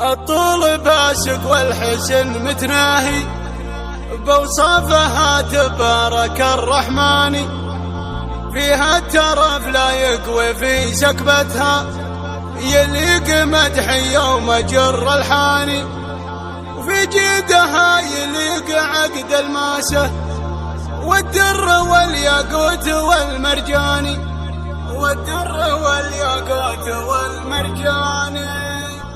الطول باسق والحسن متناهي، بوصافها تبارك الرحمن، فيها الترف لا يقوي في سكبتها، يليق مدحي يوم جر الحاني، وفي جيدها يليق عقد الماسة والدر والياقوت والمرجاني، والدر والياقوت والمرجاني.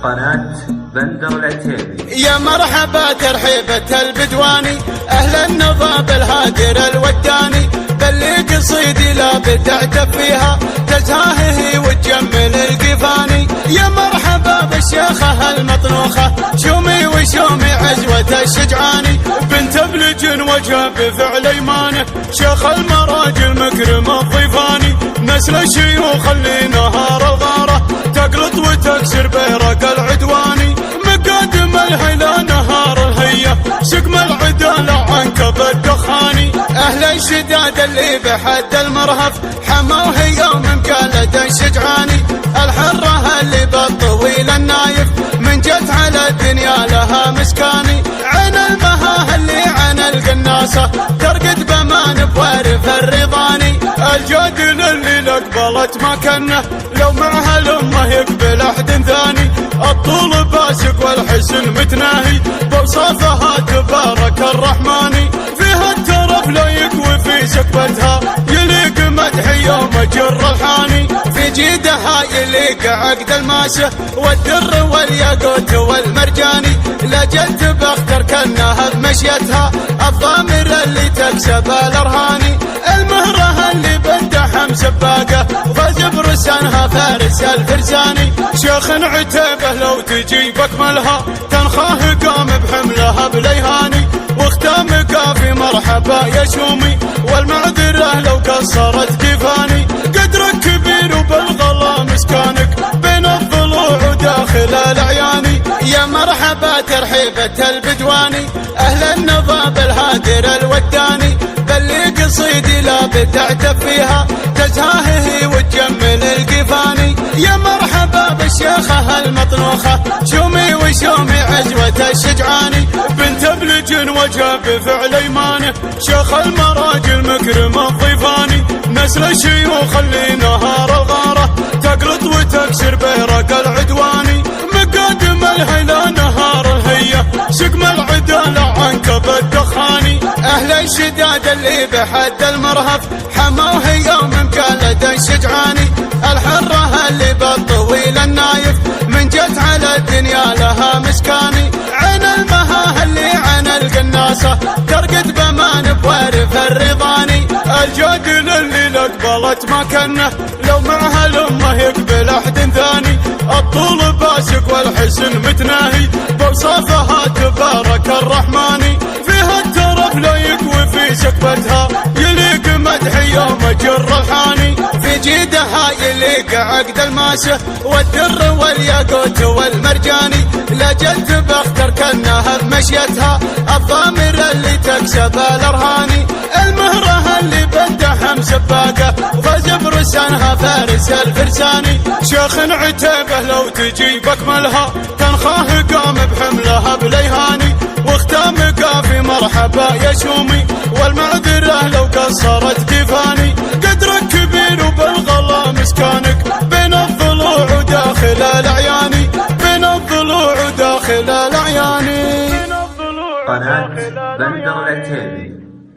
قناة بندر العتيبي. يا مرحبا ترحيبة البدواني، أهل النضاب الهادر الوداني، بل قصيدي لا بتعتب فيها، تزهاهه وتجمل القفاني. يا مرحبا بالشيخة المطنوخة، شومي وشومي عزوة الشجعاني، بنت بلج وجه بفعل ايمانه، شيخ المراجل مكرم الضيفاني، نسل الشيوخ اللي نهار الغاره، تقلط وتكسر بيرق العدواني، مقادم الهيلة نهار الهية، سقم العدالة عنكب الدخاني، أهل الشداد اللي بحد المرهف، حموه يوم مكالد الشجعاني، الحرة اللي بالطويل النايف، من جت على الدنيا لها مسكاني، عن المها اللي عن القناصة، ترقد بمان بوارف الرضاني، الجادل اللي لقبلت مكانه، لو معها الأمة يقبل أحد ثاني، الطول باسق والحسن متناهي، بوصافها تبارك الرحمن، فيها الترف لا يقوي في سكبتها، يليق مدحي يوم جر الحاني، في جيدها يليق عقد الماسة والدر والياقوت والمرجاني، لجلت بختر كانها بمشيتها، الضامر اللي تكسب الارهاني، المهرة اللي بندحم سباقه، فاز برسانها فارس الفرساني، شيخ عتيبه لو تجي بكملها، تنخاه قام بحملها بليهاني، واختامك في مرحبا يا شومي، والمعذرة لو قصرت كفاني، قدرك كبير وبالغلا مسكانك، بين الضلوع وداخل الاعياني. يا مرحبا ترحيبة البدواني، اهل النضاب الهادر الوداني، بل قصيدي لا بتعتب فيها، تزهاهه وتجمل القفاني. يا مرحبا بالشيخة المطنوخة، شومي وشومي عزوة الشجعاني، بنت بلج وجه بفعل ايمانه، شيخ المراجل مكرم الضيفاني، نسل الشيوخ اللي نهار الغاره، تقلط وتكسر بيرق العدواني، مقادم الهيلة نهار الهية، سقم العدالة عنكب الدخاني، أهل الشداد اللي بحد المرهف، حموه يوم مكالد الشجعاني، الحرة اللي بالطويل النايف، من جت على الدنيا لها مسكاني، عن المها اللي عن القناصة، ترقد بمان بوارف الرضاني، الجادل اللي لقبلت مكانه، لو معها الأمة يقبل أحد ثاني، الطول باسق والحسن متناهي، بوصافها تبارك الرحمن، فيها الترف لا يقوي في سكبتها، يليق مدحي يوم جر الحاني، في جيدها يليق عقد الماسة والدر والياقوت والمرجاني، لجلت بختر كانها بمشيتها، الضامر اللي تكسب الارهاني، المهرة اللي بندحم سباقه، فاز برسانها فارس الفرساني، شيخ عتيبه لو تجي بكملها، تنخاه قام بحملها بليهاني، واختامك في مرحبا يا شومي، والمعذرة لو قصرت كفاني، قدرك كبير وبالغلا مسكانك، بين الضلوع وداخل الاعياني، بين الضلوع وداخل الاعياني. قناة بندر العتيبي.